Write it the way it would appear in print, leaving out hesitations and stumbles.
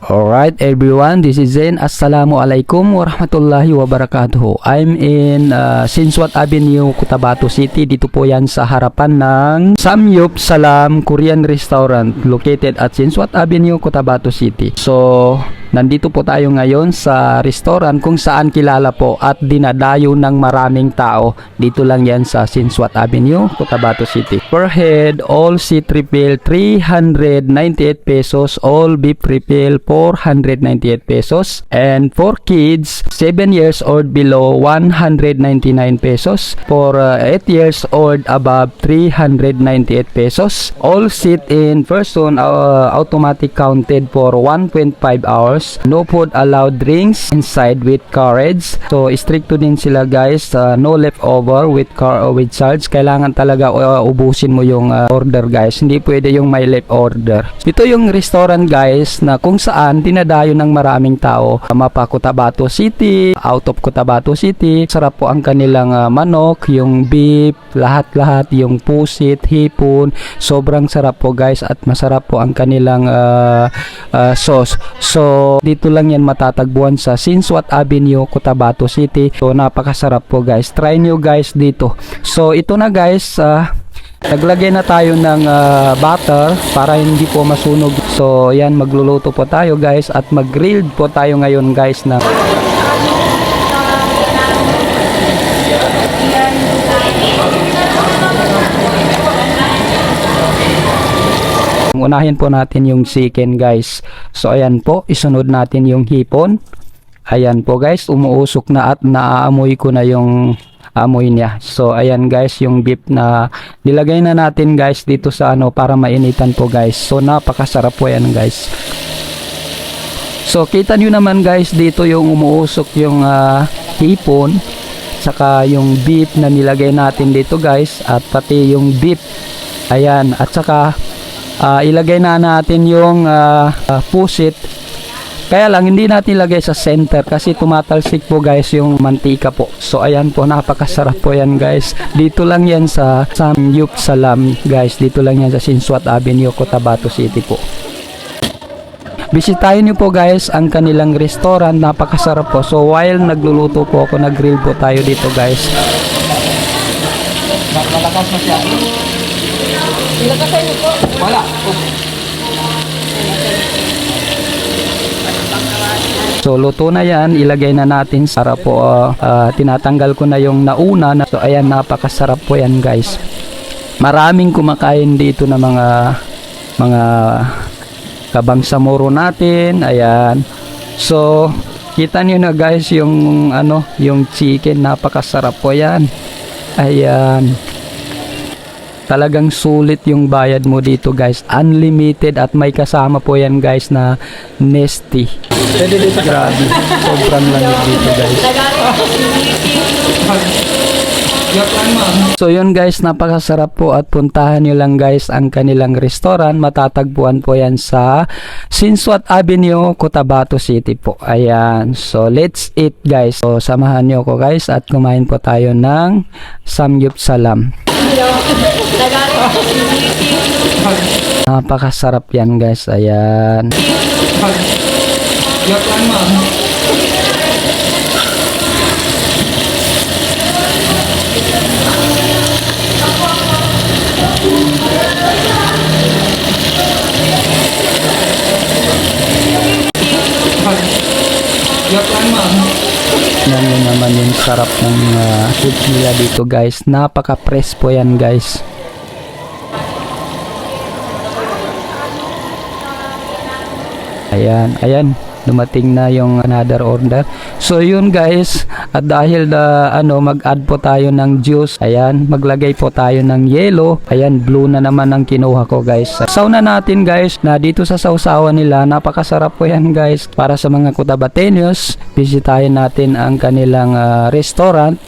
Alright everyone, this is Zen. Assalamualaikum warahmatullahi wabarakatuh. I'm in Sinswat Avenue, Cotabato City. Dito po yan sa harapan ng Samyup Salam Korean Restaurant located at Sinswat Avenue, Cotabato City. So, nandito po tayo ngayon sa restaurant kung saan kilala po at dinadayo ng maraming tao. Dito lang yan sa Sinswat Avenue, Cotabato City. Per head, all seat refill 398 pesos, all beef refill 498 pesos, and for kids 7 years old below 199 pesos, for 8 years old above 398 pesos. All seat in person automatic counted for 1.5 hours. No food allowed, drinks inside with carriage. So stricto din sila guys, no leftover with charge. Kailangan talaga ubusin mo yung order guys, hindi pwede yung may left order. Ito yung restaurant guys na kung saan dinadayo ng maraming tao, mapa Cotabato City, out of Cotabato City. Sarap po ang kanilang manok, yung beef, lahat-lahat, yung pusit, hipon, sobrang sarap po guys, at masarap po ang kanilang sauce. So dito lang yan matatagpuan sa Sinswat Avenue, Cotabato City. So napakasarap po guys, try nyo guys dito. So ito na guys, naglagay na tayo ng butter para hindi po masunog. So yan, magluluto po tayo guys at mag-grilled po tayo ngayon guys na unahin po natin yung chicken guys. So ayan po, isunod natin yung hipon. Ayan po guys, umuusok na at naaamoy ko na yung amoy niya. So ayan guys, yung beef na nilagay na natin guys dito sa para mainitan po guys. So napakasarap po yan guys. So kita nyo naman guys dito yung umuusok yung hipon, saka yung beef na nilagay natin dito guys, at pati yung beef. Ayan, at saka ilagay na natin yung pusit. Kaya lang hindi natin ilagay sa center kasi tumatalsik po guys yung mantika po. So ayan po, napakasarap po yan guys. Dito lang yan sa Samyup Salam guys. Dito lang yan sa Sinswat Avenue, Cotabato City po. Bisitahin nyo po guys ang kanilang restaurant, napakasarap po. So while nagluluto po ako, nag-grill po tayo dito guys. Malakas na siya. Ilagasan nyo po. Wala. So luto na yan, ilagay na natin. Sarap po, tinatanggal ko na yung nauna na. So ayan, napakasarap po yan guys. Maraming kumakain dito na mga kabangsamoro natin. Ayan. So kita niyo na guys yung yung chicken, napakasarap po yan. Ayan. Talagang sulit yung bayad mo dito guys, unlimited, at may kasama po yan guys na nesty. Grabe, sobrang lamig dito guys. So yun guys, napakasarap po at puntahan nyo lang guys ang kanilang restaurant. Matatagpuan po yan sa Sinswat Avenue, Cotabato City po. Ayan, so let's eat guys. So samahan nyo ko guys at kumain po tayo ng Samyup Salam. Napakasarap yan guys. Ayan. Yan yun naman yung sarap ng food nila dito guys. Napaka-fresh po yan guys. Ayan, ayan. Dumating na yung another order. So yun guys, at dahil mag-add po tayo ng juice, ayan, maglagay po tayo ng yellow. Ayan, blue na naman ang kinuha ko guys. Sauna natin guys na dito sa sausawan nila, napakasarap po yan guys. Para sa mga Cotabateños, bisitahin natin ang kanilang restaurant.